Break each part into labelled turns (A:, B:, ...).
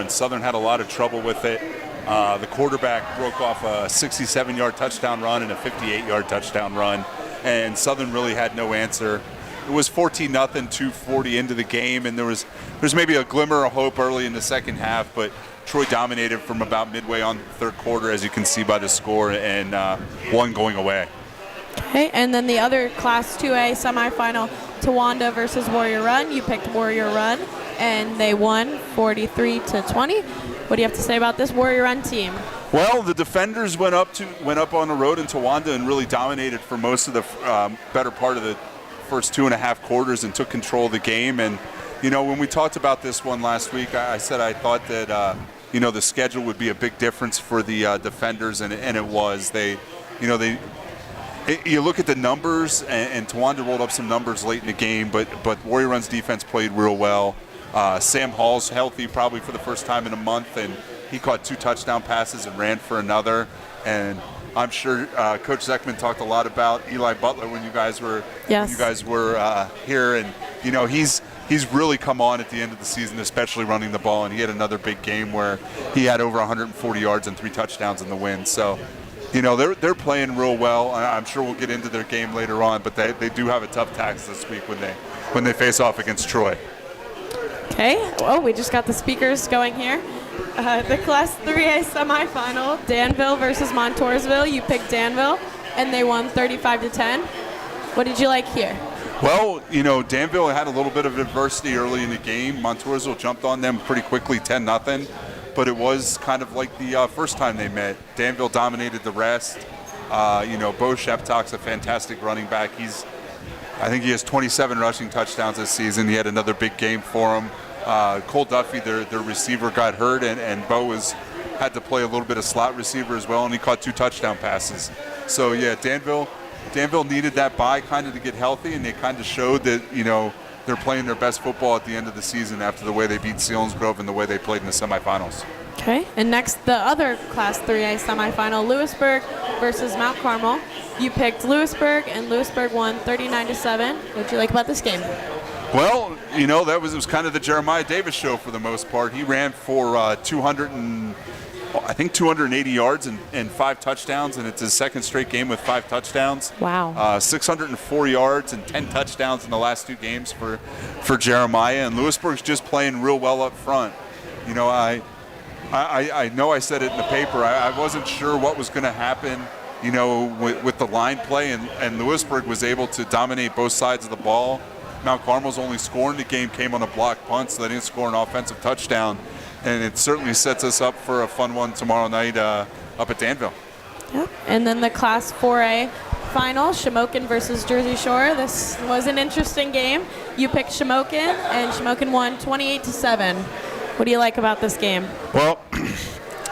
A: and Southern had a lot of trouble with it. The quarterback broke off a 67-yard touchdown run and a 58-yard touchdown run, and Southern really had no answer. It was 14-0, 2:40 into the game, and there's maybe a glimmer of hope early in the second half, but Troy dominated from about midway on the third quarter, as you can see by the score, and one going away.
B: Okay, and then the other Class 2A semifinal, Towanda versus Warrior Run. You picked Warrior Run, and they won 43-20. What do you have to say about this Warrior Run team?
A: Well, the defenders went up on the road in Towanda and really dominated for most of the better part of the first 2.5 quarters and took control of the game. And when we talked about this one last week, I said I thought that the schedule would be a big difference for the defenders, and it was. You look at the numbers, and Towanda rolled up some numbers late in the game, but Warrior Run's defense played real well. Sam Hall's healthy probably for the first time in a month, and he caught 2 touchdown passes and ran for another. And I'm sure Coach Zeckman talked a lot about Eli Butler when you guys were here, and he's really come on at the end of the season, especially running the ball. And he had another big game where he had over 140 yards and 3 touchdowns in the win. So, they're playing real well. I'm sure we'll get into their game later on, but they do have a tough task this week when they face off against Troy.
B: Okay. Well, we just got the speakers going here. The Class 3A semifinal, Danville versus Montoursville. You picked Danville, and they won 35-10. What did you like here?
A: Well, Danville had a little bit of adversity early in the game. Montoursville jumped on them pretty quickly, 10-0. But it was kind of like the first time they met. Danville dominated the rest. Bo Sheptock's a fantastic running back. I think he has 27 rushing touchdowns this season. He had another big game for him. Cole Duffy, their receiver, got hurt, and Bo had to play a little bit of slot receiver as well, and he caught 2 touchdown passes. So, yeah, Danville needed that bye kind of to get healthy, and they kind of showed that, they're playing their best football at the end of the season after the way they beat Selinsgrove and the way they played in the semifinals.
B: Okay, and next, the other Class 3A semifinal, Lewisburg versus Mount Carmel. You picked Lewisburg, and Lewisburg won 39-7. What did you like about this game?
A: Well, it was kind of the Jeremiah Davis show for the most part. He ran for 280 yards and 5 touchdowns, and it's his second straight game with 5 touchdowns.
B: Wow.
A: 604 yards and 10 touchdowns in the last 2 games for Jeremiah, and Lewisburg's just playing real well up front. I know I said it in the paper. I wasn't sure what was going to happen, with the line play, and Lewisburg was able to dominate both sides of the ball. Mount Carmel's only score in the game came on a blocked punt, so they didn't score an offensive touchdown. And it certainly sets us up for a fun one tomorrow night up at Danville.
B: Yep. And then the Class 4A final, Shamokin versus Jersey Shore. This was an interesting game. You picked Shamokin, and Shamokin won 28-7. What do you like about this game?
A: Well,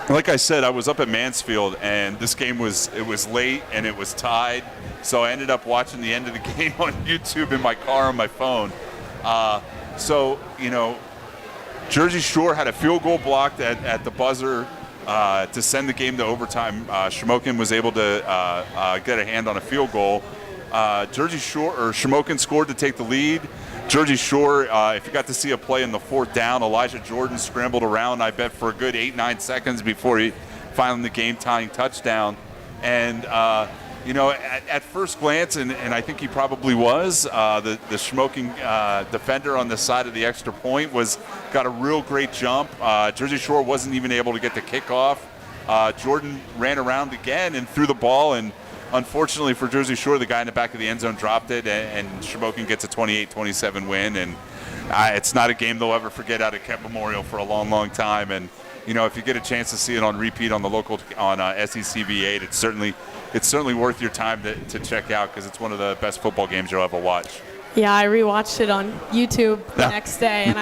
A: like I said, I was up at Mansfield, and this game was late and it was tied. So I ended up watching the end of the game on YouTube in my car on my phone. Jersey Shore had a field goal blocked at the buzzer to send the game to overtime. Shamokin was able to get a hand on a field goal. Shamokin scored to take the lead. Jersey Shore, if you got to see a play in the 4th down, Elijah Jordan scrambled around, I bet, for a good 8-9 seconds before he found the game-tying touchdown. And at first glance, and I think he probably was, the Shamokin defender on the side of the extra point got a real great jump. Jersey Shore wasn't even able to get the kickoff. Jordan ran around again and threw the ball, and unfortunately for Jersey Shore, the guy in the back of the end zone dropped it, and Shamokin gets a 28-27 win. And it's not a game they'll ever forget out at Kent Memorial for a long, long time. And if you get a chance to see it on repeat on the local on SECV8, it's certainly worth your time to check out, because it's one of the best football games you'll ever watch.
B: Yeah, I rewatched it on YouTube the next day, and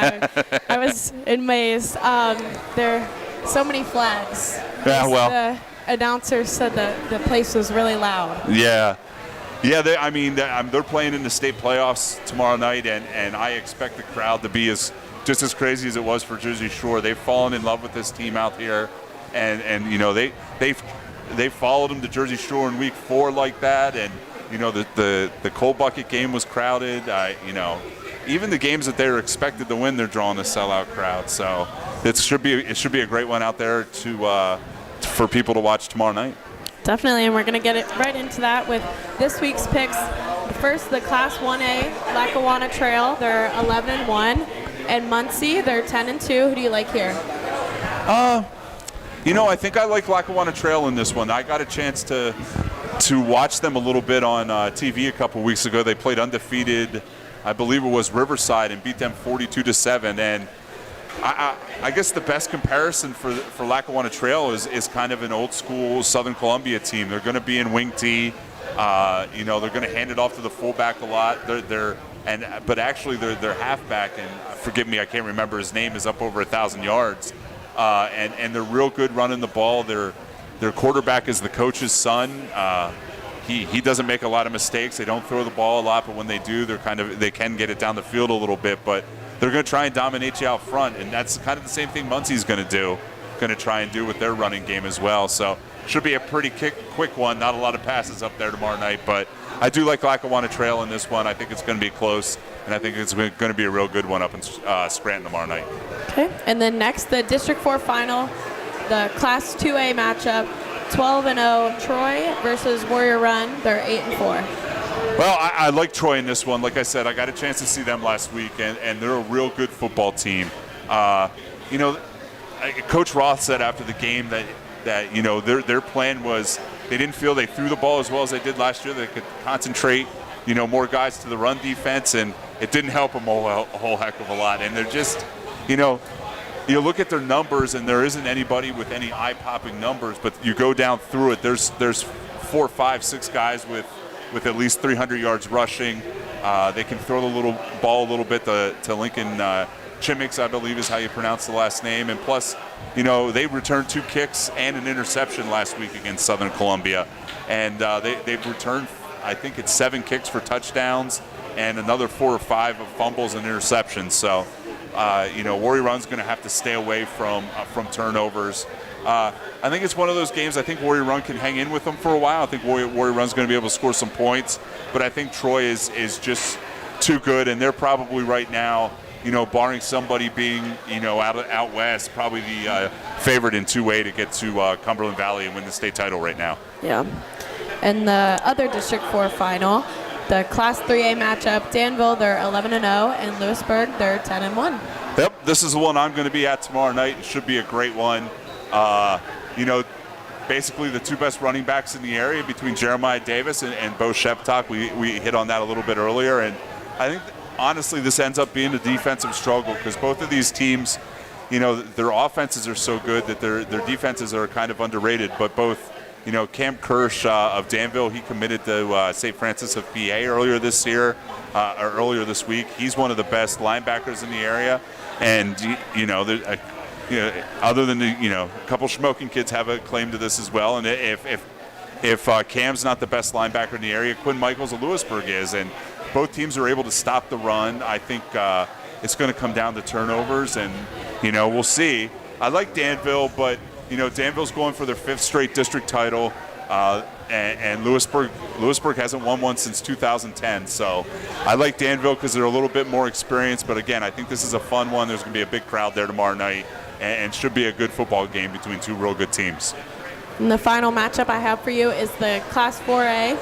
B: I was amazed. There are so many flags.
A: Yeah, well,
B: the announcer said that the place was really loud.
A: Yeah. Yeah, they're playing in the state playoffs tomorrow night, and I expect the crowd to be just as crazy as it was for Jersey Shore. They've fallen in love with this team out here, and they followed them to Jersey Shore in week 4 like that, and the Coal Bucket game was crowded. even the games that they're expected to win, they're drawing a sellout crowd. So it should be a great one out there for people to watch tomorrow night.
B: Definitely, and we're going to get it right into that with this week's picks. First, the Class 1A Lackawanna Trail. They're 11-1, and Muncie. They're 10-2. Who do you like here?
A: I think I like Lackawanna Trail in this one. I got a chance to watch them a little bit on TV a couple weeks ago. They played undefeated, I believe it was Riverside, and beat them 42-7. And I guess the best comparison for Lackawanna Trail is kind of an old school Southern Columbia team. They're going to be in wing T. They're going to hand it off to the fullback a lot. But actually their halfback, and forgive me, I can't remember his name, is up over 1,000 yards. And they're real good running the ball. Their quarterback is the coach's son. He doesn't make a lot of mistakes. They don't throw the ball a lot, but when they do, they can get it down the field a little bit. But they're going to try and dominate you out front, and that's kind of the same thing Muncie's going to try and do with their running game as well. So should be a pretty quick one. Not a lot of passes up there tomorrow night, but I do like Lackawanna Trail in this one. I think it's going to be close, and I think it's going to be a real good one up in Scranton tomorrow night.
B: Okay, and then next, the District 4 final, the Class 2A matchup, 12-0 Troy versus Warrior Run. They're 8-4.
A: Well, I like Troy in this one. Like I said, I got a chance to see them last week, and they're a real good football team. Coach Roth said after the game that their plan was they didn't feel they threw the ball as well as they did last year. They could concentrate, more guys to the run defense, and it didn't help them a whole heck of a lot. And they're just, you look at their numbers, and there isn't anybody with any eye-popping numbers, but you go down through it, there's 4, 5, 6 guys with at least 300 yards rushing. They can throw the little ball a little bit to Lincoln Chimix, I believe is how you pronounce the last name. And plus, they returned 2 kicks and an interception last week against Southern Columbia. And they've returned, I think it's 7 kicks for touchdowns and another 4 or 5 of fumbles and interceptions. So, Warrior Run's going to have to stay away from turnovers. I think it's one of those games. I think Warrior Run can hang in with them for a while. I think Warrior Run's going to be able to score some points, but I think Troy is just too good, and they're probably right now, barring somebody being, out west, probably the favorite in 2A to get to Cumberland Valley and win the state title right now.
B: Yeah. And the other District 4 final, the Class 3A matchup, Danville, they're 11-0, and Lewisburg, they're 10-1.
A: Yep, this is the one I'm going to be at tomorrow night. It should be a great one. Basically the 2 best running backs in the area between Jeremiah Davis and Bo Sheptok. We hit on that a little bit earlier, and I think honestly this ends up being a defensive struggle because both of these teams, their offenses are so good that their defenses are kind of underrated. But both, Cam Kirsch of Danville, he committed to St. Francis of PA earlier this week. He's one of the best linebackers in the area, and other than a couple Schmoking kids have a claim to this as well. And if Cam's not the best linebacker in the area, Quinn Michaels of Lewisburg is, and both teams are able to stop the run. I think it's going to come down to turnovers, and we'll see. I like Danville, but Danville's going for their 5th straight district title, and Lewisburg hasn't won one since 2010. So I like Danville because they're a little bit more experienced. But again, I think this is a fun one. There's going to be a big crowd there tomorrow night, and should be a good football game between 2 real good teams.
B: And the final matchup I have for you is the Class 4A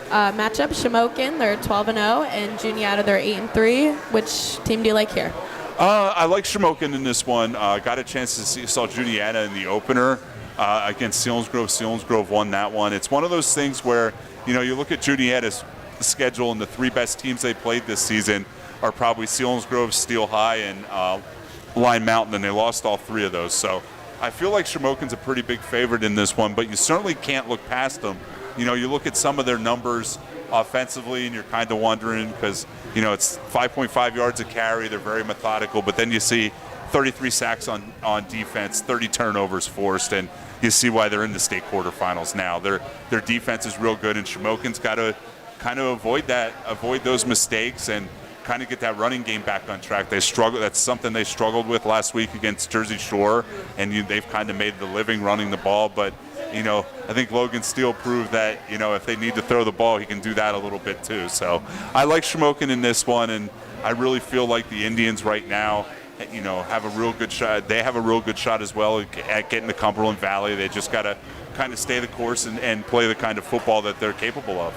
B: matchup. Shamokin, they're 12-0, and Juniata, they're 8-3. Which team do you like here?
A: I like Shamokin in this one. Got a chance to saw Juniata in the opener against Selinsgrove. Selinsgrove won that one. It's one of those things where, you look at Juniata's schedule, and the 3 best teams they played this season are probably Selinsgrove, Steel High, and Line Mountain, and they lost all 3 of those. So I feel like Shamokin's a pretty big favorite in this one, but you certainly can't look past them. You look at some of their numbers offensively, and you're kind of wondering because, it's 5.5 yards a carry. They're very methodical, but then you see 33 sacks on defense, 30 turnovers forced, and you see why they're in the state quarterfinals now. Their defense is real good, and Shamokin's got to kind of avoid those mistakes and kind of get that running game back on track. That's something they struggled with last week against Jersey Shore, and they've kind of made the living running the ball. But I think Logan Steele proved that if they need to throw the ball, he can do that a little bit too. So I like Shamokin in this one, and I really feel like the Indians right now, have a real good shot. They have a real good shot as well at getting to Cumberland Valley. They just got to kind of stay the course and play the kind of football that they're capable of.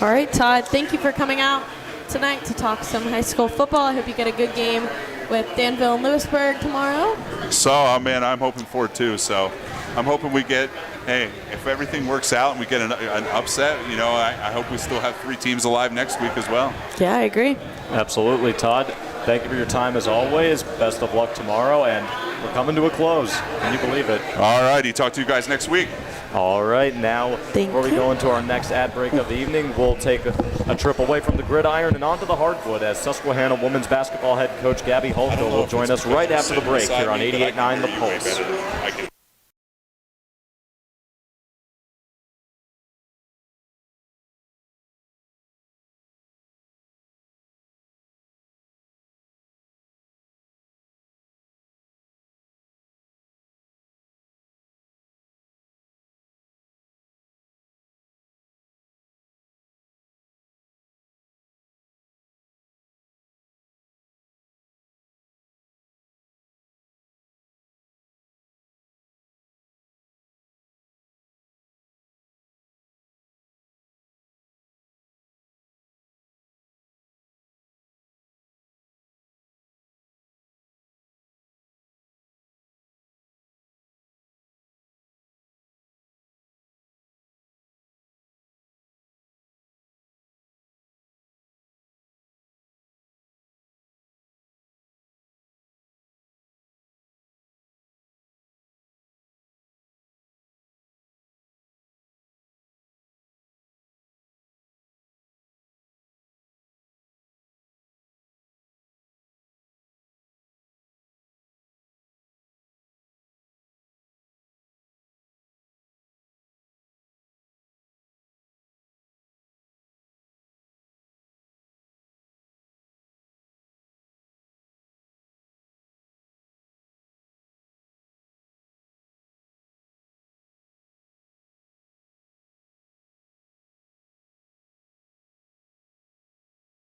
B: All right, Todd, thank you for coming out tonight to talk some high school football. I hope you get a good game with Danville and Lewisburg tomorrow.
A: So, man, I'm hoping for it too. So I'm hoping we get, if everything works out and we get an upset, I hope we still have 3 teams alive next week as well.
B: Yeah, I agree.
C: Absolutely, Todd. Thank you for your time as always. Best of luck tomorrow, and we're coming to a close. Can you believe it?
A: All righty. Talk to you guys next week.
C: All right, now before we go into our next ad break of the evening, we'll take a trip away from the gridiron and onto the hardwood as Susquehanna women's basketball head coach Gabby Holko will join us right after the break here on 88.9 The Pulse.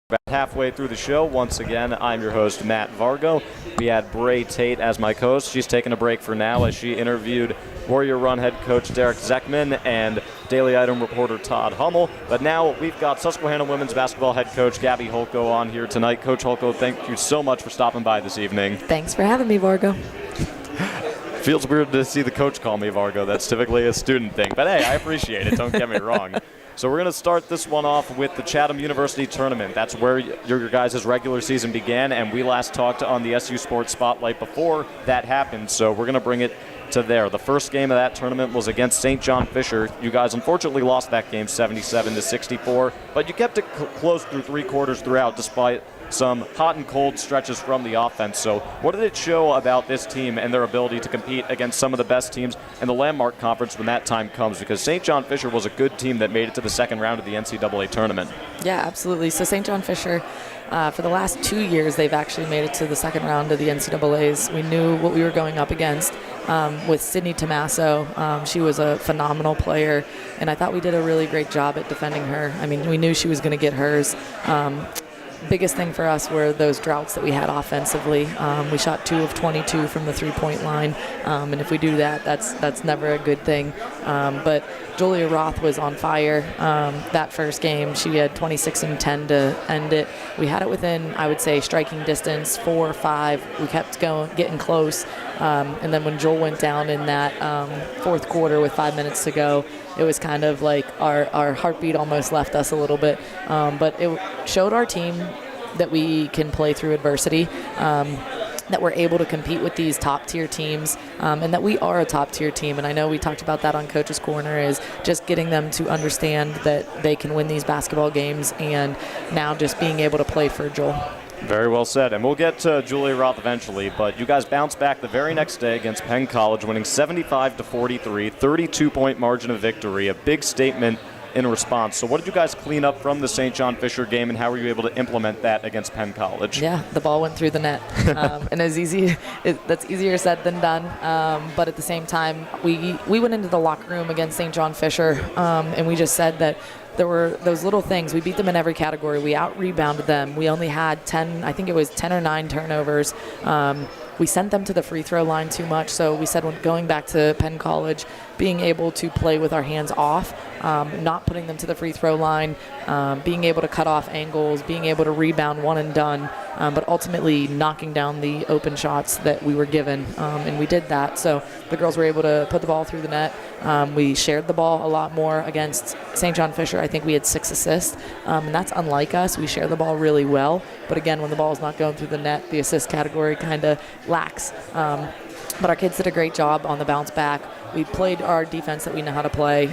C: About halfway through the show, once again, I'm your host, Matt Vargo. We had Bray Tate as my co-host. She's taking a break for now as she interviewed Warrior Run head coach Derek Zeckman and Daily Item reporter Todd Hummel. But now we've got Susquehanna women's basketball head coach Gabby Holko on here tonight. Coach Holko, thank you so much for stopping by this evening.
D: Thanks for having me, Vargo.
C: Feels weird to see the coach call me Vargo. That's typically a student thing. But hey, I appreciate it. Don't get me wrong. So we're going to start this one off with the Chatham University Tournament. That's where your guys' regular season began, and we last talked on the SU Sports Spotlight before that happened, so we're going to bring it to there. The first game of that tournament was against St. John Fisher. You guys unfortunately lost that game 77-64, but you kept it close through 3 quarters throughout despite some hot and cold stretches from the offense. So what did it show about this team and their ability to compete against some of the best teams in the Landmark Conference when that time comes? Because St. John Fisher was a good team that made it to the second round of the NCAA tournament.
D: Yeah, absolutely. So St. John Fisher, for the last 2 years, they've actually made it to the second round of the NCAAs. We knew what we were going up against with Sydney Tommaso. She was a phenomenal player, and I thought we did a really great job at defending her. I mean, we knew she was going to get hers. Biggest thing for us were those droughts that we had offensively. We shot 2 of 22 from the three-point line, and if we do that, that's never a good thing. But Julia Roth was on fire that first game. She had 26 and 10 to end it. We had it within, I would say, striking distance, 4 or 5. We kept going, getting close, and then when Joel went down in that fourth quarter with 5 minutes to go, it was kind of like our heartbeat almost left us a little bit. But it showed our team that we can play through adversity, that we're able to compete with these top-tier teams, and that we are a top-tier team. And I know we talked about that on Coach's Corner, is just getting them to understand that they can win these basketball games, and now just being able to play for Joel.
C: Very well said. And we'll get to Julia Roth eventually, but you guys bounced back the very next day against Penn College, winning 75-43, 32-point margin of victory, a big statement in response. So what did you guys clean up from the St. John Fisher game, and how were you able to implement that against Penn College?
D: Yeah, the ball went through the net. And it's easy. That's easier said than done. But at the same time, we went into the locker room against St. John Fisher, and we just said that there were those little things. We beat them in every category. We out-rebounded them. We only had 10 or 9 turnovers. We sent them to the free throw line too much, so we said when going back to Penn College, being able to play with our hands off, not putting them to the free throw line, being able to cut off angles, being able to rebound one and done, but ultimately knocking down the open shots that we were given, and we did that. So the girls were able to put the ball through the net. We shared the ball a lot more against St. John Fisher. I think we had 6 assists, and that's unlike us. We share the ball really well, but again, when the ball is not going through the net, the assist category kind of lacks. But our kids did a great job on the bounce back. We played our defense that we know how to play.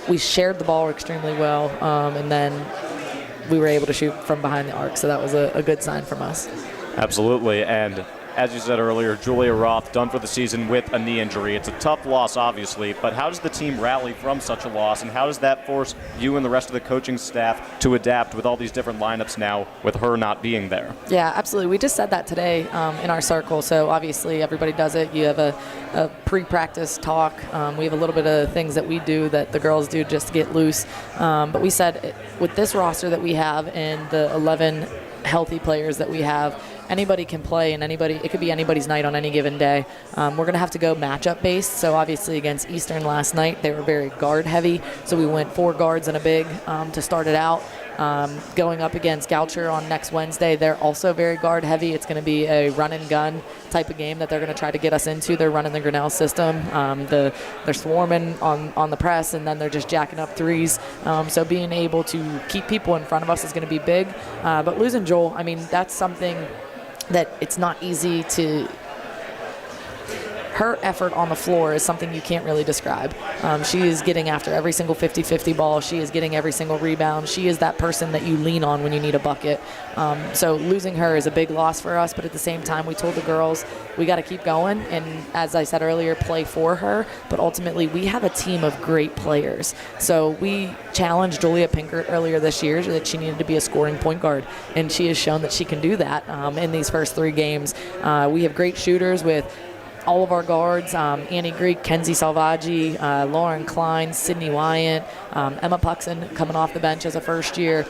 D: We shared the ball extremely well, and then we were able to shoot from behind the arc, so that was a good sign from us.
C: Absolutely, and as you said earlier, Julia Roth done for the season with a knee injury. It's a tough loss, obviously, but how does the team rally from such a loss, and how does that force you and the rest of the coaching staff to adapt with all these different lineups now with her not being there?
D: Yeah, absolutely. We just said that today in our circle, so obviously everybody does it. You have a pre-practice talk. We have a little bit of things that we do that the girls do just to get loose. But we said with this roster that we have and the 11 healthy players that we have, anybody can play, and it could be anybody's night on any given day. We're going to have to go matchup based. So obviously against Eastern last night, they were very guard heavy. So we went 4 guards and a big to start it out. Going up against Goucher on next Wednesday, they're also very guard heavy. It's going to be a run and gun type of game that they're going to try to get us into. They're running the Grinnell system. They're swarming on the press, and then they're just jacking up threes. So being able to keep people in front of us is going to be big. But losing Joel, I mean, that's something that it's not easy to. Her effort on the floor is something you can't really describe. She is getting after every single 50-50 ball. She is getting every single rebound. She is that person that you lean on when you need a bucket. So losing her is a big loss for us, but at the same time, we told the girls we got to keep going, and as I said earlier, play for her, but ultimately we have a team of great players. So we challenged Julia Pinkert earlier this year that she needed to be a scoring point guard, and she has shown that she can do that in these first 3 games. We have great shooters with all of our guards, Annie Greek, Kenzie Salvaggi, Lauren Klein, Sydney Wyant, Emma Puxon coming off the bench as a first year,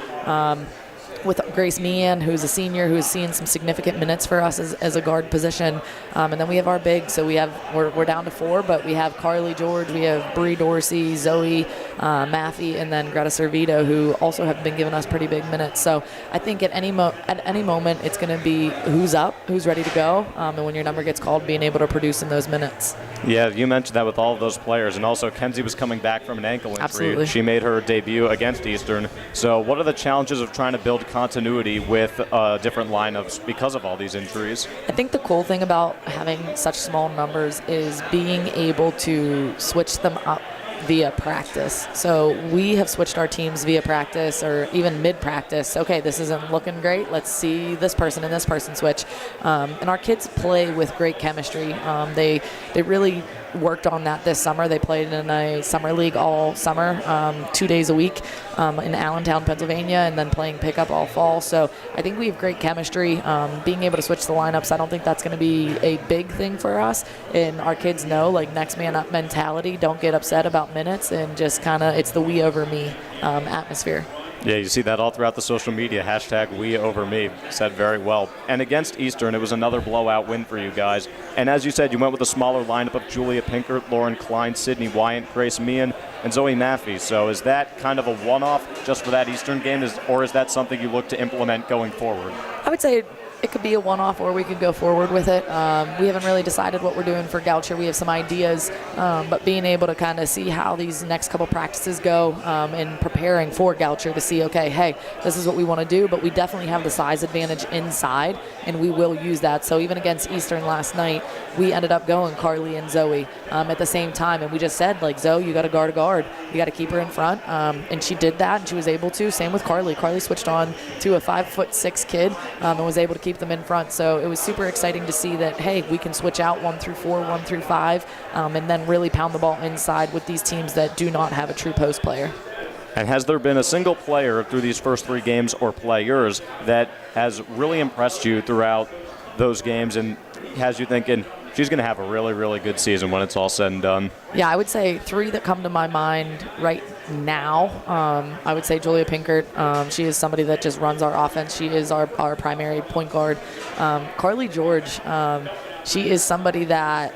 D: with Grace Meehan, who's a senior, who's seeing some significant minutes for us as a guard position. And then we have our bigs, so we're down to 4, but we have Carly George, we have Bree Dorsey, Zoe Maffey, and then Greta Servito, who also have been giving us pretty big minutes. So I think at any moment it's going to be who's up, who's ready to go, and when your number gets called, being able to produce in those minutes.
C: Yeah, you mentioned that with all of those players, and also Kenzie was coming back from an ankle injury.
D: Absolutely.
C: She made her debut against Eastern. So what are the challenges of trying to build continuity with different lineups because of all these injuries?
D: I think the cool thing about having such small numbers is being able to switch them up via practice. So we have switched our teams via practice or even mid-practice. Okay, this isn't looking great. Let's see this person and this person switch. And our kids play with great chemistry. They really worked on that this summer. They played in a summer league all summer, 2 days a week in Allentown, Pennsylvania, and then playing pickup all fall. So I think we have great chemistry. Being able to switch the lineups, I don't think that's going to be a big thing for us. And our kids know, like, next man up mentality. Don't get upset about minutes, and just kind of it's the we over me atmosphere.
C: Yeah, you see that all throughout the social media. Hashtag we over me. Said very well. And against Eastern, it was another blowout win for you guys. And as you said, you went with a smaller lineup of Julia Pinkert, Lauren Klein, Sydney Wyant, Grace Meehan, and Zoe Maffey. So is that kind of a one-off just for that Eastern game, or is that something you look to implement going forward?
D: I would say it could be a one-off, or we could go forward with it. We haven't really decided what we're doing for Goucher. We have some ideas, but being able to kind of see how these next couple practices go and preparing for Goucher to see, okay, hey, this is what we want to do, but we definitely have the size advantage inside, and we will use that. So even against Eastern last night, we ended up going Carly and Zoe at the same time, and we just said, like, Zoe, you got to guard a guard. You got to keep her in front, and she did that, and she was able to. Same with Carly. Carly switched on to a 5'6" kid and was able to keep them in front. So it was super exciting to see that, hey, we can switch out 1 through 4, 1 through 5, and then really pound the ball inside with these teams that do not have a true post player.
C: And has there been a single player through these first 3 games, or players, that has really impressed you throughout those games and has you thinking, she's going to have a really, really good season when it's all said and done.
D: Yeah, I would say 3 that come to my mind right now. I would say Julia Pinkert. She is somebody that just runs our offense. She is our primary point guard. Carly George, she is somebody that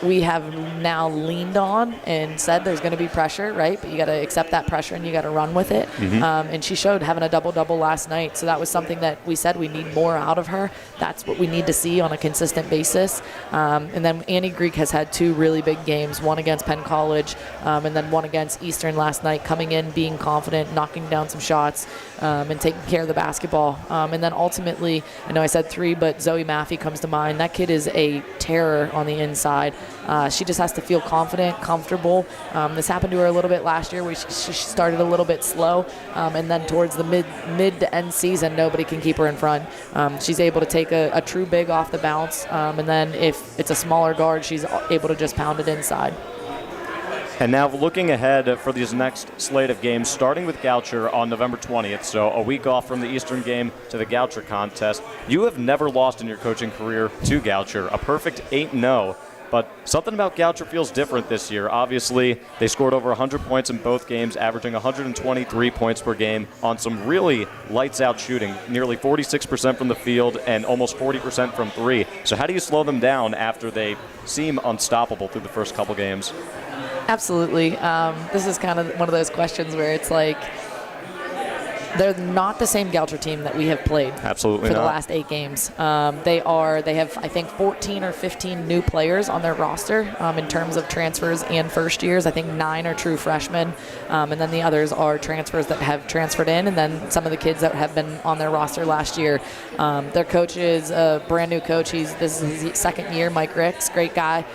D: we have now leaned on and said there's going to be pressure, right? But you got to accept that pressure and you got to run with it. And she showed having a double-double last night. So that was something that we said we need more out of her. That's what we need to see on a consistent basis. And then Annie Greek has had 2 really big games, one against Penn College and then one against Eastern last night, coming in, being confident, knocking down some shots, and taking care of the basketball. And then ultimately, I know I said 3, but Zoe Maffey comes to mind. That kid is a terror on the inside. She just has to feel confident, comfortable. This happened to her a little bit last year where she started a little bit slow, and then towards the mid to end season, nobody can keep her in front. She's able to take a true big off the bounce, and then if it's a smaller guard, she's able to just pound it inside.
C: And now looking ahead for these next slate of games, starting with Goucher on November 20th, so a week off from the Eastern game to the Goucher contest. You have never lost in your coaching career to Goucher, a perfect 8-0. But something about Goucher feels different this year. Obviously, they scored over 100 points in both games, averaging 123 points per game on some really lights-out shooting, nearly 46% from the field and almost 40% from 3. So how do you slow them down after they seem unstoppable through the first couple games?
D: Absolutely. This is kind of one of those questions where it's like, they're not the same Goucher team that we have played
C: Absolutely
D: for
C: not.
D: the last 8 games. They have, I think, 14 or 15 new players on their roster in terms of transfers and first years. I think 9 are true freshmen, and then the others are transfers that have transferred in, and then some of the kids that have been on their roster last year. Their coach is a brand new coach. This is his 2nd year, Mike Ricks, great guy.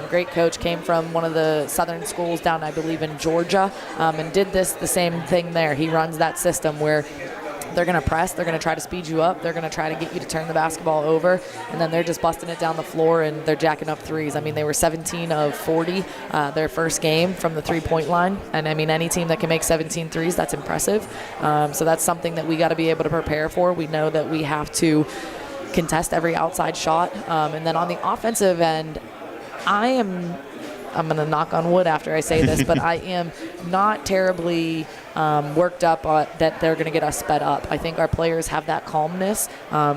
D: Great coach, came from one of the southern schools down, I believe, in Georgia, and did the same thing there. He runs that system where they're going to press, they're going to try to speed you up, they're going to try to get you to turn the basketball over, and then they're just busting it down the floor and they're jacking up threes. I mean, they were 17 of 40 their first game from the three-point line, and I mean, any team that can make 17 threes, that's impressive. So that's something that we got to be able to prepare for. We know that we have to contest every outside shot, and then on the offensive end, I'm going to knock on wood after I say this, but I am not terribly worked up that they're going to get us sped up. I think our players have that calmness.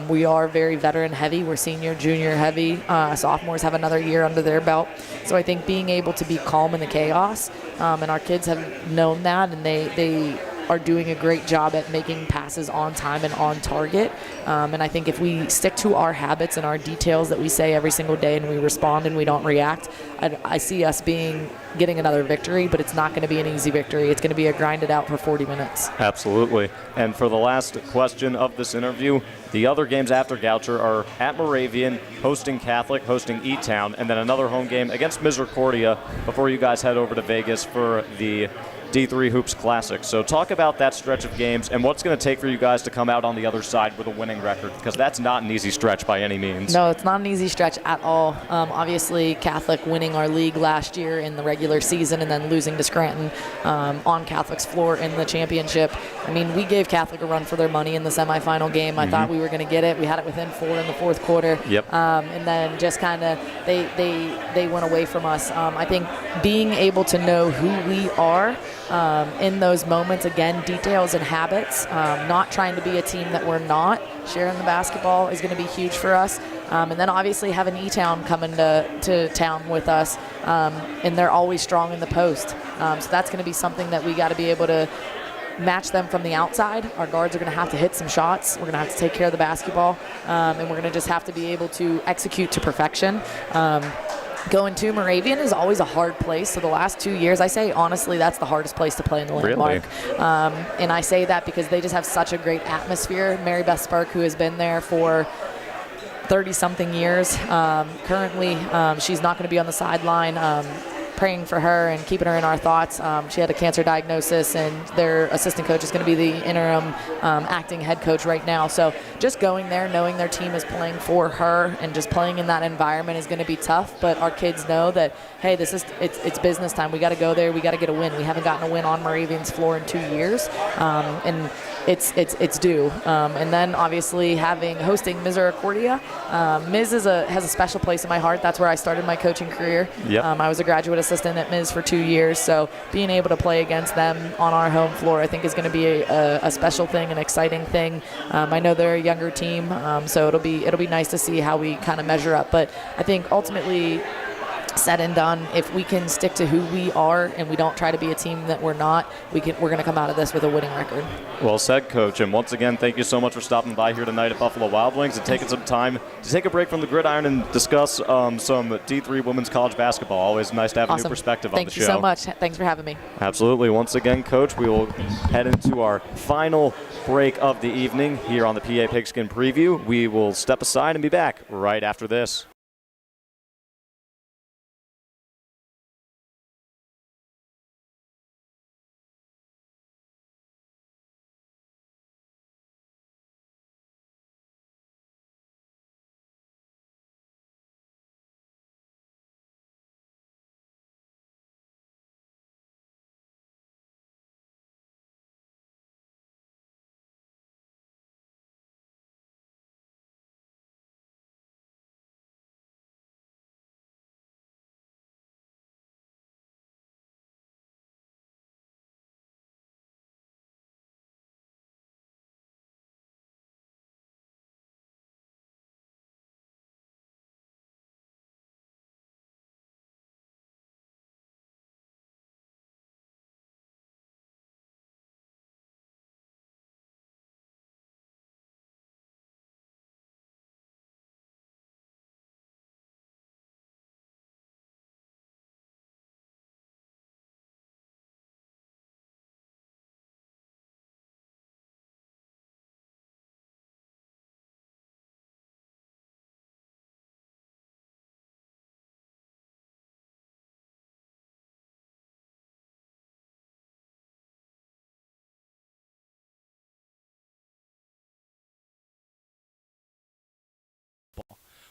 D: We are very veteran heavy. We're senior, junior heavy. Sophomores have another year under their belt. So I think being able to be calm in the chaos, and our kids have known that, and they are doing a great job at making passes on time and on target. And I think if we stick to our habits and our details that we say every single day and we respond and we don't react, I see us getting another victory, but it's not going to be an easy victory. It's going to be a grind it out for 40 minutes.
C: Absolutely. And for the last question of this interview, the other games after Goucher are at Moravian, hosting Catholic, hosting E-Town, and then another home game against Misericordia before you guys head over to Vegas for the D3 Hoops Classic. So talk about that stretch of games and what's going to take for you guys to come out on the other side with a winning record, because that's not an easy stretch by any means.
D: No, it's not an easy stretch at all. Obviously, Catholic winning our league last year in the regular season and then losing to Scranton on Catholic's floor in the championship. I mean, we gave Catholic a run for their money in the semifinal game. I thought we were going to get it. We had it within 4 in the fourth quarter.
C: Yep.
D: And then just kind of they went away from us. I think being able to know who we are in those moments, again, details and habits, not trying to be a team that we're not, sharing the basketball is going to be huge for us. And then obviously having E-Town coming to town with us, and they're always strong in the post. So that's going to be something that we got to be able to match them from the outside. Our guards are going to have to hit some shots. We're going to have to take care of the basketball, and we're going to just have to be able to execute to perfection. Going to Moravian is always a hard place. So the last 2 years, I say honestly, that's the hardest place to play in the landmark.
C: Really?
D: And I say that because they just have such a great atmosphere. Mary Beth Spark, who has been there for 30-something years, currently she's not going to be on the sideline. Praying for her and keeping her in our thoughts. She had a cancer diagnosis, and their assistant coach is going to be the interim acting head coach right now. So just going there, knowing their team is playing for her and just playing in that environment is going to be tough. But our kids know that, hey, it's business time. We got to go there. We got to get a win. We haven't gotten a win on Moravian's floor in 2 years. And it's due. And then obviously hosting Misericordia. Miz has a special place in my heart. That's where I started my coaching career.
C: Yep.
D: I was a graduate assistant at Miz for 2 years, so being able to play against them on our home floor, I think, is going to be a special thing, an exciting thing. I know they're a younger team, so it'll be nice to see how we kind of measure up. But I think ultimately, said and done, if we can stick to who we are and we don't try to be a team that we're not, we're going to come out of this with a winning record.
C: Well said, Coach. And once again, thank you so much for stopping by here tonight at Buffalo Wild Wings and taking some time to take a break from the gridiron and discuss some D3 women's college basketball. Always nice to have a new perspective on the show.
D: Thank you so much. Thanks for having me.
C: Absolutely. Once again, Coach, we will head into our final break of the evening here on the PA Pigskin Preview. We will step aside and be back right after this.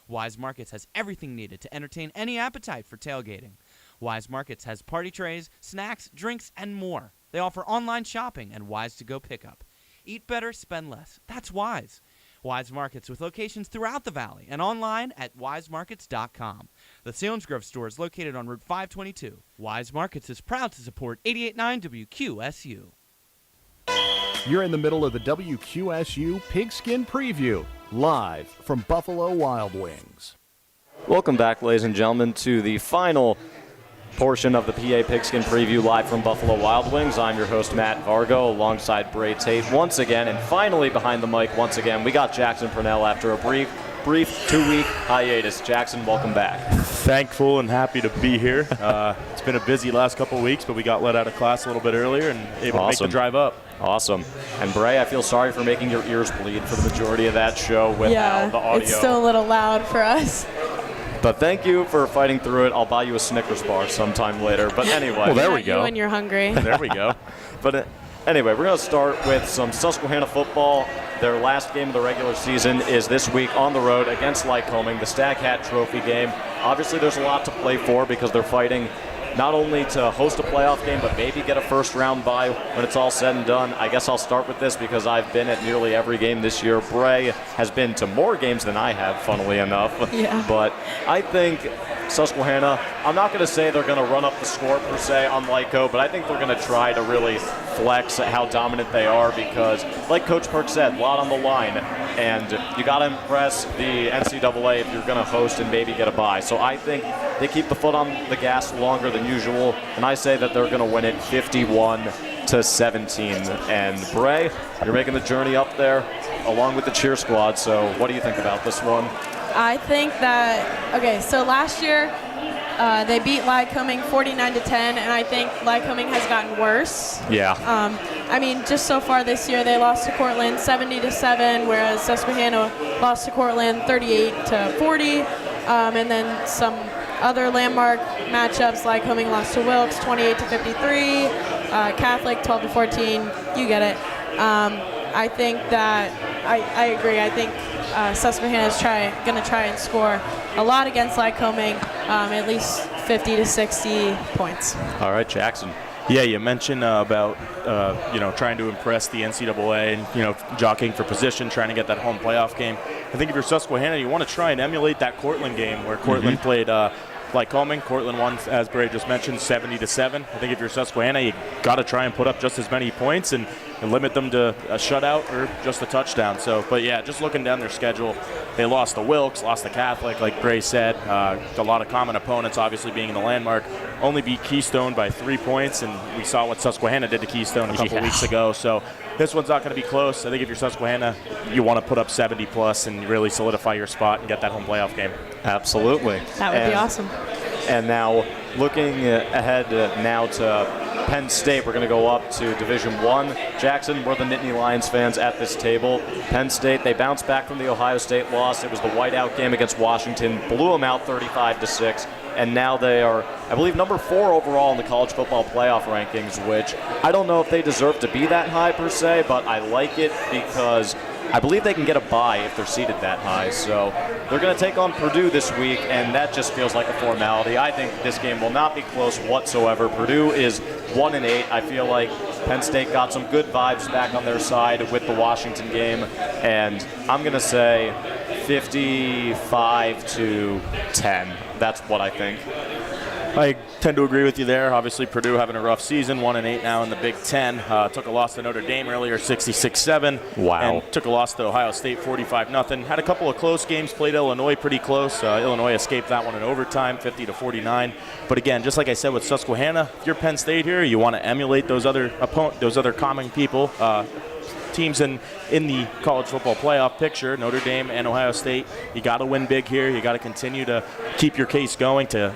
E: Wise Markets has everything needed to entertain any appetite for tailgating. Wise Markets has party trays, snacks, drinks, and more. They offer online shopping and Wise to Go pickup. Eat better, spend less. That's Wise. Wise Markets with locations throughout the valley and online at wisemarkets.com. The Selinsgrove store is located on Route 522. Wise Markets is proud to support 88.9 WQSU.
F: You're in the middle of the WQSU Pigskin Preview, live from Buffalo Wild Wings.
C: Welcome back, ladies and gentlemen, to the final portion of the PA Pigskin Preview live from Buffalo Wild Wings. I'm your host, Matt Vargo, alongside Bray Tate once again, and finally behind the mic once again, we got Jackson Purnell after a brief 2-week hiatus. Jackson, welcome back.
G: Thankful and happy to be here. It's been a busy last couple of weeks, but we got let out of class a little bit earlier and able to make the drive up.
C: Awesome. And Bray, I feel sorry for making your ears bleed for the majority of that show without the audio.
B: It's still a little loud for us.
C: But thank you for fighting through it. I'll buy you a Snickers bar sometime later. But anyway.
G: Well, there we
B: You
G: go.
B: when you're hungry.
G: There we go.
C: But anyway, we're going to start with some Susquehanna football. Their last game of the regular season is this week on the road against Lycoming, the Stag Hat Trophy game. Obviously, there's a lot to play for because they're fighting not only to host a playoff game, but maybe get a first-round bye when it's all said and done. I guess I'll start with this because I've been at nearly every game this year. Bray has been to more games than I have, funnily enough.
B: Yeah.
C: But I think Susquehanna, I'm not going to say they're going to run up the score per se on Lyco, but I think they're going to try to really flex at how dominant they are because, like Coach Perk said, a lot on the line. And you got to impress the NCAA if you're going to host and maybe get a bye. So I think they keep the foot on the gas longer than usual, and I say that they're going to win it 51-17. And Bray, you're making the journey up there along with the cheer squad. So what do you think about this one?
B: I think that, so last year they beat Lycoming 49-10, and I think Lycoming has gotten worse.
C: Yeah.
B: Just so far this year, they lost to Cortland 70-7, whereas Susquehanna lost to Cortland 38-40, and then some other landmark matchups, Lycoming lost to Wilkes 28-53, Catholic 12-14. You get it. I think that I agree. I think Susquehanna is going to try and score a lot against Lycoming, at least 50 to 60 points.
C: All right, Jackson.
G: Yeah, you mentioned about trying to impress the NCAA and jockeying for position, trying to get that home playoff game. I think if you're Susquehanna, you want to try and emulate that Cortland game where Cortland played Lycoming. Cortland won, as Bray just mentioned, 70-7. I think if you're Susquehanna, you got to try and put up just as many points and limit them to a shutout or just a touchdown. So, but yeah, just looking down their schedule, they lost to Wilkes, lost to Catholic, like Bray said. A lot of common opponents, obviously being in the landmark. Only beat Keystone by 3 points, and we saw what Susquehanna did to Keystone a couple weeks ago. So this one's not going to be close. I think if you're Susquehanna, you want to put up 70 plus and really solidify your spot and get that home playoff game.
C: Absolutely.
B: That would be awesome.
C: And now looking ahead now to Penn State, we're going to go up to Division I. Jackson, we're the Nittany Lions fans at this table. Penn State, they bounced back from the Ohio State loss. It was the whiteout game against Washington, blew them out 35-6. And now they are, I believe, number 4 overall in the college football playoff rankings, which I don't know if they deserve to be that high per se, but I like it because I believe they can get a bye if they're seated that high. So they're going to take on Purdue this week, and that just feels like a formality. I think this game will not be close whatsoever. Purdue is 1-8. I feel like Penn State got some good vibes back on their side with the Washington game, and I'm going to say 55-10. That's what I think.
G: I tend to agree with you there. Obviously, Purdue having a rough season, 1-8 now in the Big Ten. Took a loss to Notre Dame earlier, 66-7.
C: Wow.
G: And took a loss to Ohio State, 45-0. Had a couple of close games, played Illinois pretty close. Illinois escaped that one in overtime, 50-49. But again, just like I said with Susquehanna, if you're Penn State here, you want to emulate those other common people. Teams in the college football playoff picture, Notre Dame and Ohio State. You got to win big here. You got to continue to keep your case going to,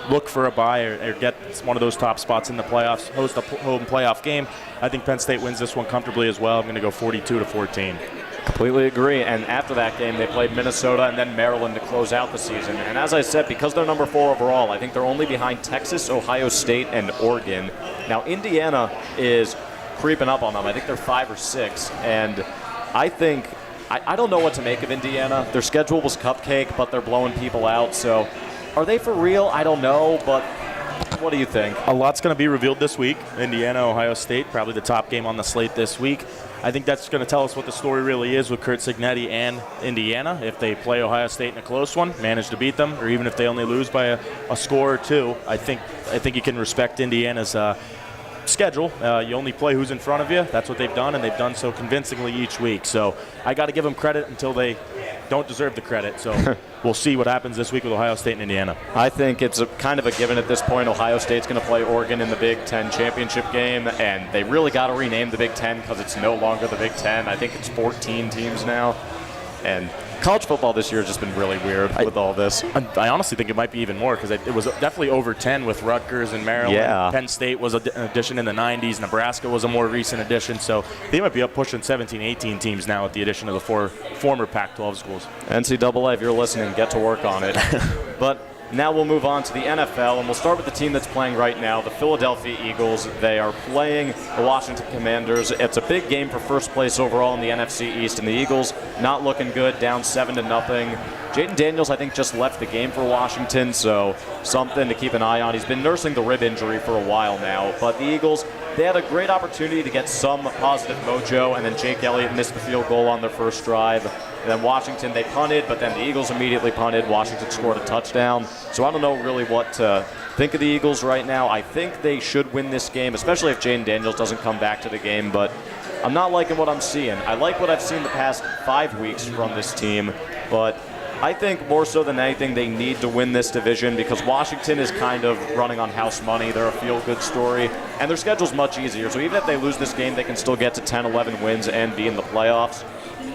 G: look for a bye or get one of those top spots in the playoffs, host a home playoff game. I think Penn State wins this one comfortably as well. I'm going to go 42-14.
C: Completely agree. And after that game, they played Minnesota and then Maryland to close out the season. And as I said, because they're number 4 overall, I think they're only behind Texas, Ohio State, and Oregon. Now, Indiana is creeping up on them. I think they're 5 or 6, and I think I don't know what to make of Indiana. Their schedule was cupcake, but they're blowing people out. So, are they for real? I don't know, but what do you think?
G: A lot's going to be revealed this week. Indiana, Ohio State, probably the top game on the slate this week. I think that's going to tell us what the story really is with Curt Cignetti and Indiana. If they play Ohio State in a close one, manage to beat them, or even if they only lose by a score or two, I think you can respect Indiana's schedule. You only play who's in front of you. That's what they've done, and they've done so convincingly each week. So I got to give them credit until they don't deserve the credit. So we'll see what happens this week with Ohio State and Indiana.
C: I think it's kind of a given at this point. Ohio State's going to play Oregon in the Big Ten championship game, and they really got to rename the Big Ten because it's no longer the Big Ten. I think it's 14 teams now, and college football this year has just been really weird with all this.
G: I honestly think it might be even more because it was definitely over 10 with Rutgers and Maryland.
C: Yeah.
G: Penn State was an addition in the 90s. Nebraska was a more recent addition. So they might be up pushing 17, 18 teams now with the addition of the 4 former Pac-12 schools.
C: NCAA, if you're listening, get to work on it. But now we'll move on to the NFL, and we'll start with the team that's playing right now, the Philadelphia Eagles. They are playing the Washington Commanders. It's a big game for first place overall in the NFC East, and the Eagles not looking good, down 7-0. Jaden Daniels, I think, just left the game for Washington, so something to keep an eye on. He's been nursing the rib injury for a while now, but the Eagles, they had a great opportunity to get some positive mojo, and then Jake Elliott missed the field goal on their first drive. And then Washington, they punted, but then the Eagles immediately punted. Washington scored a touchdown. So I don't know really what to think of the Eagles right now. I think they should win this game, especially if Jaden Daniels doesn't come back to the game. But I'm not liking what I'm seeing. I like what I've seen the past 5 weeks from this team, but I think more so than anything, they need to win this division because Washington is kind of running on house money. They're a feel-good story, and their schedule's much easier. So even if they lose this game, they can still get to 10, 11 wins and be in the playoffs.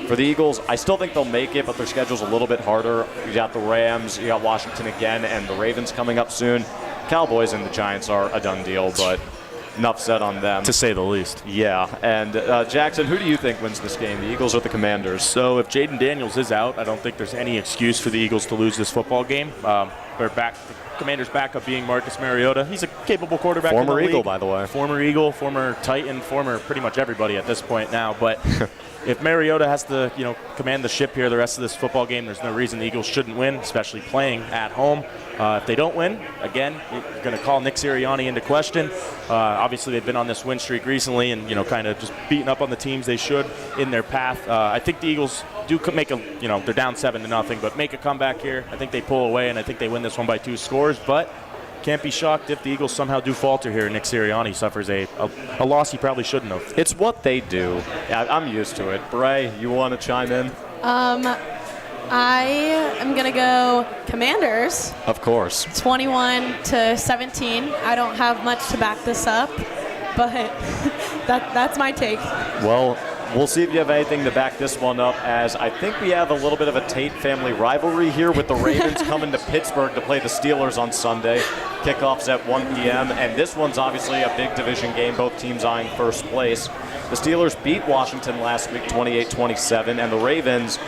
C: For the Eagles, I still think they'll make it, but their schedule's a little bit harder. You got the Rams, you got Washington again, and the Ravens coming up soon. Cowboys and the Giants are a done deal, but enough said on them.
G: To say the least.
C: Yeah, and Jackson, who do you think wins this game, the Eagles or the Commanders?
G: So if Jaden Daniels is out, I don't think there's any excuse for the Eagles to lose this football game. the Commanders' backup being Marcus Mariota. He's a capable quarterback.
C: Former
G: in the
C: Eagle,
G: league.
C: by the way.
G: Former Eagle, former Titan, former pretty much everybody at this point now. But if Mariota has to, command the ship here the rest of this football game, there's no reason the Eagles shouldn't win, especially playing at home. If they don't win, again, you're going to call Nick Sirianni into question. Obviously, they've been on this win streak recently and, kind of just beating up on the teams they should in their path. I think the Eagles do make they're down 7-0, but make a comeback here. I think they pull away, and I think they win this one by 2 scores. But can't be shocked if the Eagles somehow do falter here and Nick Sirianni suffers a loss he probably shouldn't have.
C: It's what they do. I'm used to it. Bray, you want to chime in?
B: I am going to go Commanders.
C: Of course.
B: 21-17. I don't have much to back this up, but that's my take.
C: Well, we'll see if you have anything to back this one up, as I think we have a little bit of a Tate family rivalry here with the Ravens coming to Pittsburgh to play the Steelers on Sunday. Kickoff's at 1 p.m., and this one's obviously a big division game, both teams eyeing first place. The Steelers beat Washington last week 28-27, and the Ravens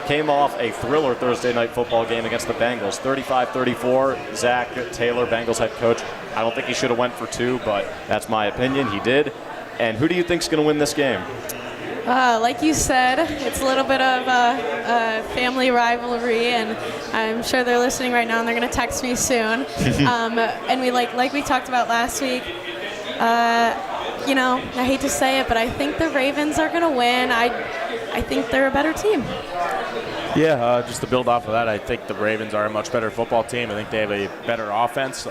C: came off a thriller Thursday night football game against the Bengals, 35-34. Zach Taylor, Bengals head coach, I don't think he should have went for 2, but that's my opinion. He did. And who do you think's going to win this game?
B: Like you said, it's a little bit of a family rivalry, and I'm sure they're listening right now, and they're going to text me soon. And we like we talked about last week. I hate to say it, but I think the Ravens are going to win. I think they're a better team.
G: Yeah, just to build off of that, I think the Ravens are a much better football team. I think they have a better offense.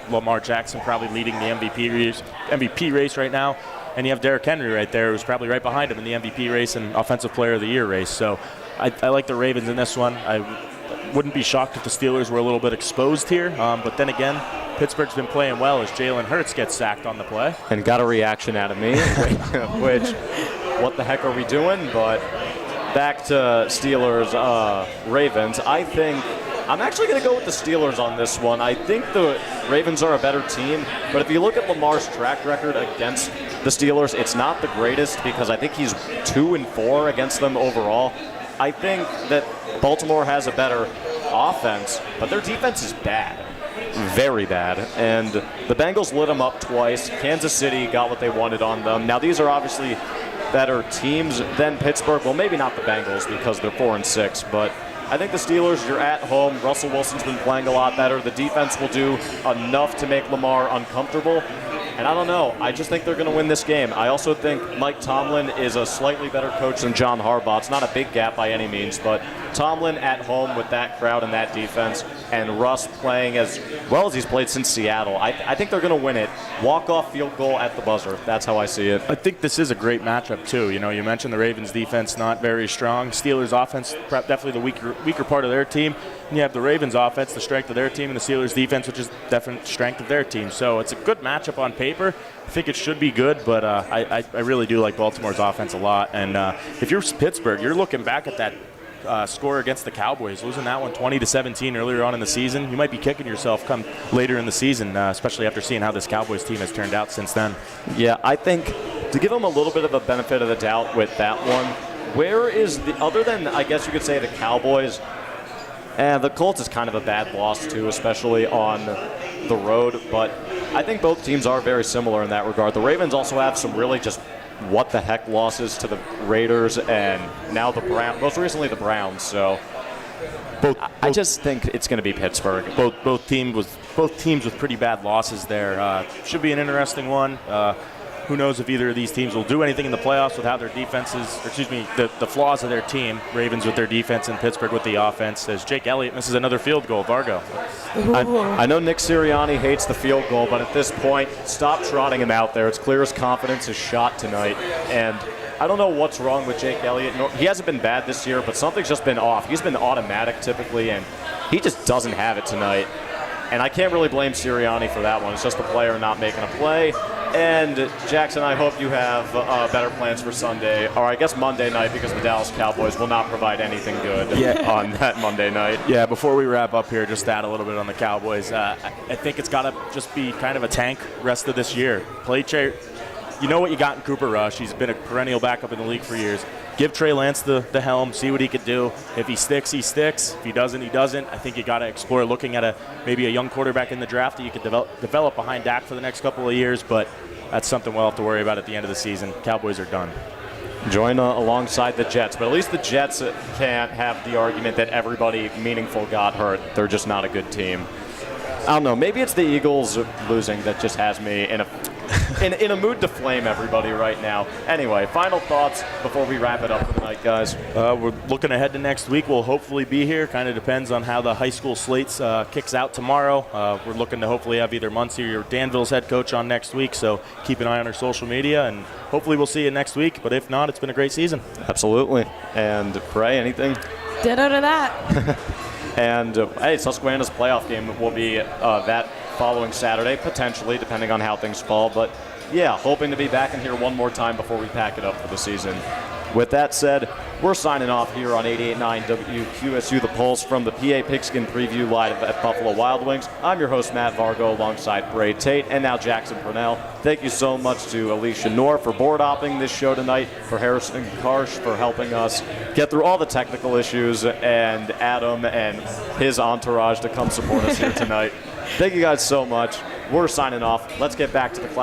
G: Lamar Jackson probably leading the MVP race right now. And you have Derrick Henry right there, who's probably right behind him in the MVP race and Offensive Player of the Year race. So I like the Ravens in this one. I wouldn't be shocked if the Steelers were a little bit exposed here. But then again, Pittsburgh's been playing well as Jalen Hurts gets sacked on the play.
C: And got a reaction out of me, which, what the heck are we doing? But back to Steelers, Ravens. I'm actually going to go with the Steelers on this one. I think the Ravens are a better team, but if you look at Lamar's track record against the Steelers, it's not the greatest because I think he's 2-4 against them overall. I think that Baltimore has a better offense, but their defense is bad. Very bad. And the Bengals lit them up twice. Kansas City got what they wanted on them. Now, these are obviously better teams than Pittsburgh. Well, maybe not the Bengals because they're 4-6, but I think the Steelers, you're at home. Russell Wilson's been playing a lot better. The defense will do enough to make Lamar uncomfortable. And I don't know. I just think they're going to win this game. I also think Mike Tomlin is a slightly better coach than John Harbaugh. It's not a big gap by any means, but Tomlin at home with that crowd and that defense, and Russ playing as well as he's played since Seattle. I think they're going to win it. Walk-off field goal at the buzzer. That's how I see it.
G: I think this is a great matchup, too. You mentioned the Ravens' defense not very strong. Steelers' offense, definitely the weaker part of their team. And you have the Ravens' offense, the strength of their team, and the Steelers' defense, which is definite strength of their team. So it's a good matchup on paper. I think it should be good, but I really do like Baltimore's offense a lot. And if you're Pittsburgh, you're looking back at that score against the Cowboys, losing that one 20-17 earlier on in the season. You might be kicking yourself come later in the season, especially after seeing how this Cowboys team has turned out since then.
C: Yeah, I think to give them a little bit of a benefit of the doubt with that one, where is other than, I guess you could say, the Cowboys, the Colts is kind of a bad loss too, especially on the road, but I think both teams are very similar in that regard. The Ravens also have some really just what-the-heck losses to the Raiders and now the Browns, most recently the Browns. So I just think it's going to be Pittsburgh.
G: Both teams with pretty bad losses there. Should be an interesting one. Who knows if either of these teams will do anything in the playoffs with how their defenses, the flaws of their team. Ravens with their defense and Pittsburgh with the offense. As Jake Elliott misses another field goal. Vargo.
C: I know Nick Sirianni hates the field goal, but at this point, stop trotting him out there. It's clear his confidence is shot tonight. And I don't know what's wrong with Jake Elliott. He hasn't been bad this year, but something's just been off. He's been automatic typically, and he just doesn't have it tonight. And I can't really blame Sirianni for that one. It's just the player not making a play. And Jackson, I hope you have better plans for Sunday, or I guess Monday night, because the Dallas Cowboys will not provide anything good on that Monday night.
G: Yeah, before we wrap up here, just to add a little bit on the Cowboys, I think it's got to just be kind of a tank rest of this year. you know what you got in Cooper Rush. He's been a perennial backup in the league for years. Give Trey Lance the helm, see what he could do. If he sticks, he sticks. If he doesn't, he doesn't. I think you got to explore looking at maybe a young quarterback in the draft that you could develop behind Dak for the next couple of years, but that's something we'll have to worry about at the end of the season. Cowboys are done.
C: Join alongside the Jets, but at least the Jets can't have the argument that everybody meaningful got hurt. They're just not a good team. I don't know. Maybe it's the Eagles losing that just has me in a mood to flame everybody right now. Anyway, final thoughts before we wrap it up for the night, guys.
G: We're looking ahead to next week. We'll hopefully be here. Kind of depends on how the high school slates kicks out tomorrow. We're looking to hopefully have either Muncie or Danville's head coach on next week, so keep an eye on our social media, and hopefully we'll see you next week. But if not, it's been a great season.
C: Absolutely. And Bray, anything?
B: Ditto to that.
C: And hey, Susquehanna's playoff game will be that following Saturday, potentially, depending on how things fall. But yeah, hoping to be back in here one more time before we pack it up for the season. With that said, we're signing off here on 88.9 WQSU The Pulse from the PA Pigskin Preview live at Buffalo Wild Wings. I'm your host, Matt Vargo, alongside Bray Tate and now Jackson Purnell. Thank you so much to Alicia Knorr for board opping this show tonight, for Harrison Karsh for helping us get through all the technical issues, and Adam and his entourage to come support us here tonight. Thank you guys so much. We're signing off. Let's get back to the class.